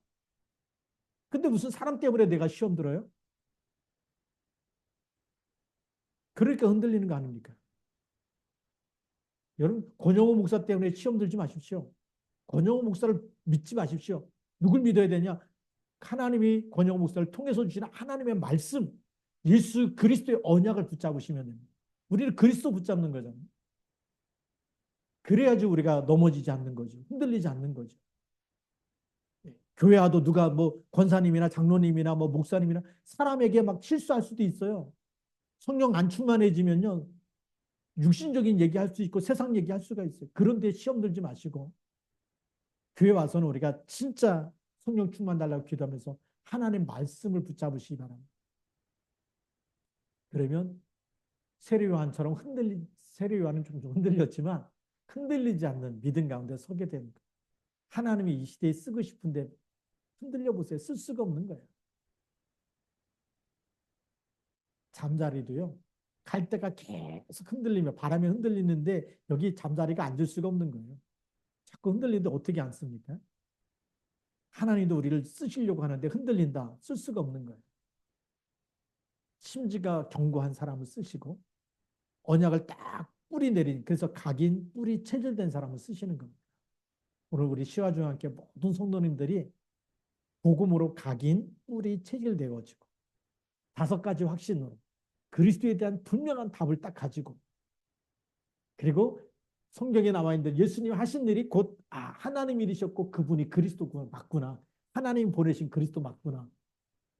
근데 무슨 사람 때문에 내가 시험 들어요? 그러니까 흔들리는 거 아닙니까? 여러분, 권영호 목사 때문에 시험 들지 마십시오. 권영호 목사를 믿지 마십시오. 누굴 믿어야 되냐? 하나님이 권영호 목사를 통해서 주시는 하나님의 말씀, 예수 그리스도의 언약을 붙잡으시면 됩니다. 우리는 그리스도 붙잡는 거잖아요. 그래야지 우리가 넘어지지 않는 거죠. 흔들리지 않는 거죠. 교회 와도 누가 뭐 권사님이나 장로님이나 뭐 목사님이나 사람에게 막 실수할 수도 있어요. 성령 안 충만해지면요. 육신적인 얘기할 수 있고 세상 얘기할 수가 있어요. 그런데 시험 들지 마시고 교회 와서는 우리가 진짜 성령 충만 달라고 기도하면서 하나님 말씀을 붙잡으시기 바랍니다. 그러면 세례 요한처럼 세례 요한은 좀 흔들렸지만 흔들리지 않는 믿음 가운데 서게 되는 거예요. 하나님이 이 시대에 쓰고 싶은데 흔들려 보세요. 쓸 수가 없는 거예요. 잠자리도요. 갈 때가 계속 흔들리며 바람에 흔들리는데 여기 잠자리가 앉을 수가 없는 거예요. 자꾸 흔들리는데 어떻게 앉습니까? 하나님도 우리를 쓰시려고 하는데 흔들린다. 쓸 수가 없는 거예요. 심지가 견고한 사람을 쓰시고 언약을 딱 뿌리 내린, 그래서 각인 뿌리 체질된 사람을 쓰시는 겁니다. 오늘 우리 시와중학교 함께 모든 성도님들이 복음으로 각인 뿌리 체질되어지고 5가지 확신으로 그리스도에 대한 분명한 답을 딱 가지고, 그리고 성경에 나와 있는 예수님 하신 일이 곧 하나님 일이셨고 그분이 그리스도 맞구나, 하나님 보내신 그리스도 맞구나,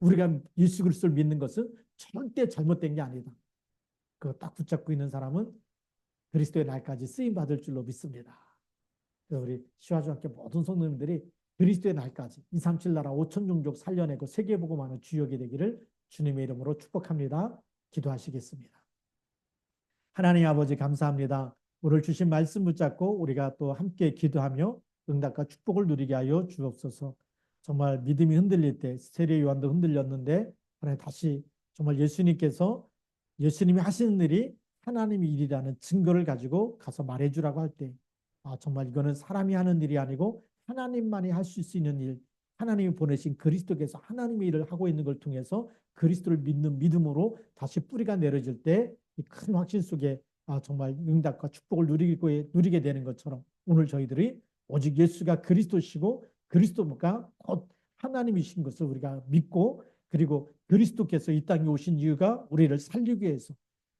우리가 예수 그리스도를 믿는 것은 절대 잘못된 게 아니다, 그거 딱 붙잡고 있는 사람은 그리스도의 날까지 쓰임 받을 줄로 믿습니다. 그래서 우리 시와중학교 모든 성도님들이 그리스도의 날까지 237 나라 5천 종족 살려내고 세계복음하는 주역이 되기를 주님의 이름으로 축복합니다. 기도하시겠습니다. 하나님 아버지 감사합니다. 오늘 주신 말씀 붙잡고 우리가 또 함께 기도하며 응답과 축복을 누리게 하여 주옵소서. 정말 믿음이 흔들릴 때 세례 요한도 흔들렸는데 하나님 다시 정말 예수님이 하시는 일이 하나님의 일이라는 증거를 가지고 가서 말해주라고 할 때 정말 이거는 사람이 하는 일이 아니고 하나님만이 할 수 있는 일, 하나님이 보내신 그리스도께서 하나님의 일을 하고 있는 걸 통해서 그리스도를 믿는 믿음으로 다시 뿌리가 내려질 때 이 큰 확신 속에 정말 응답과 축복을 누리게 되는 것처럼 오늘 저희들이 오직 예수가 그리스도시고 그리스도가 곧 하나님이신 것을 우리가 믿고, 그리고 그리스도께서 이 땅에 오신 이유가 우리를 살리기 위해서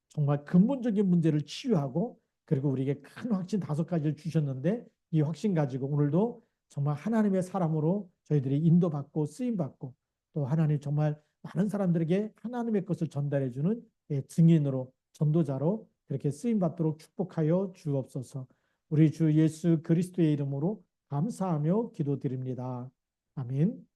정말 근본적인 문제를 치유하고, 그리고 우리에게 큰 확신 5가지를 주셨는데 이 확신 가지고 오늘도 정말 하나님의 사람으로 저희들이 인도받고 쓰임받고 또 하나님 정말 많은 사람들에게 하나님의 것을 전달해주는 증인으로 전도자로 그렇게 쓰임받도록 축복하여 주옵소서. 우리 주 예수 그리스도의 이름으로 감사하며 기도드립니다. 아멘.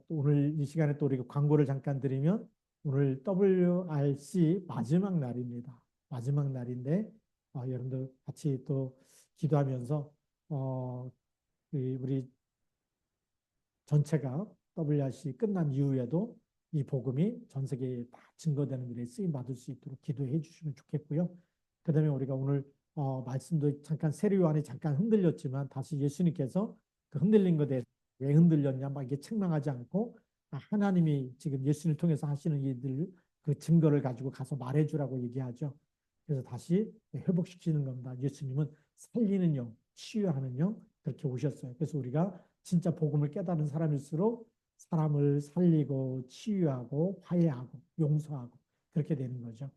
오늘 이 시간에 또 우리가 광고를 잠깐 드리면 오늘 WRC 마지막 날입니다. 마지막 날인데 여러분들 같이 또 기도하면서 우리 전체가 WRC 끝난 이후에도 이 복음이 전 세계에 다 증거되는 일에 쓰임 받을 수 있도록 기도해 주시면 좋겠고요. 그 다음에 우리가 오늘 말씀도 잠깐 세례 요한이 잠깐 흔들렸지만 다시 예수님께서 그 흔들린 것에 왜 흔들렸냐 막 이게 책망하지 않고 하나님이 지금 예수님을 통해서 하시는 일들 그 증거를 가지고 가서 말해주라고 얘기하죠. 그래서 다시 회복시키는 겁니다. 예수님은 살리는 영, 치유하는 영 그렇게 오셨어요. 그래서 우리가 진짜 복음을 깨달은 사람일수록 사람을 살리고 치유하고 화해하고 용서하고 그렇게 되는 거죠.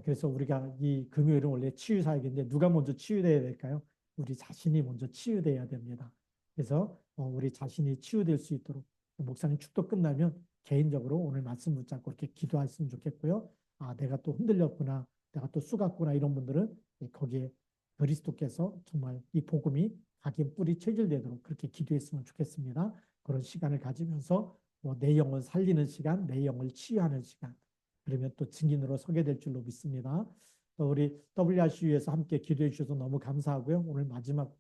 그래서 우리가 이 금요일은 원래 치유 사역인데 누가 먼저 치유돼야 될까요? 우리 자신이 먼저 치유돼야 됩니다. 그래서 우리 자신이 치유될 수 있도록 목사님 축도 끝나면 개인적으로 오늘 말씀 붙잡고 이렇게 기도했으면 좋겠고요. 내가 또 흔들렸구나, 내가 또 쑥았구나 이런 분들은 거기에 그리스도께서 정말 이 복음이 각인 뿌리 체질되도록 그렇게 기도했으면 좋겠습니다. 그런 시간을 가지면서 내 영을 살리는 시간, 내 영을 치유하는 시간, 그러면 또 증인으로 서게 될 줄로 믿습니다. 또 우리 WRCU에서 함께 기도해 주셔서 너무 감사하고요. 오늘 마지막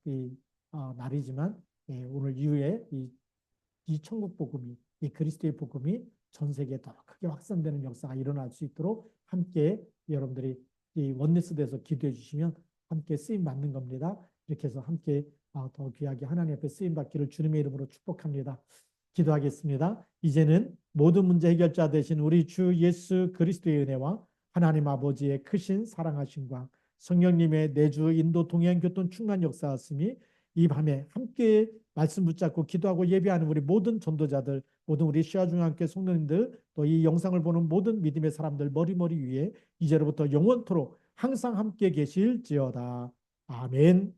날이지만 오늘 이후에 이 천국 복음이, 이 그리스도의 복음이 전 세계에 더 크게 확산되는 역사가 일어날 수 있도록 함께 여러분들이 이 원네스대에서 기도해 주시면 함께 쓰임 받는 겁니다. 이렇게 해서 함께 더 귀하게 하나님 앞에 쓰임 받기를 주님의 이름으로 축복합니다. 기도하겠습니다. 이제는 모든 문제 해결자 되신 우리 주 예수 그리스도의 은혜와 하나님 아버지의 크신 사랑하심과 성령님의 내주 인도 동행 교통 충만 역사하심이 이 밤에 함께 말씀 붙잡고 기도하고 예배하는 우리 모든 전도자들, 모든 우리 시아중앙교회 성도님들, 또 이 영상을 보는 모든 믿음의 사람들 머리 위에 이제로부터 영원토록 항상 함께 계실지어다. 아멘.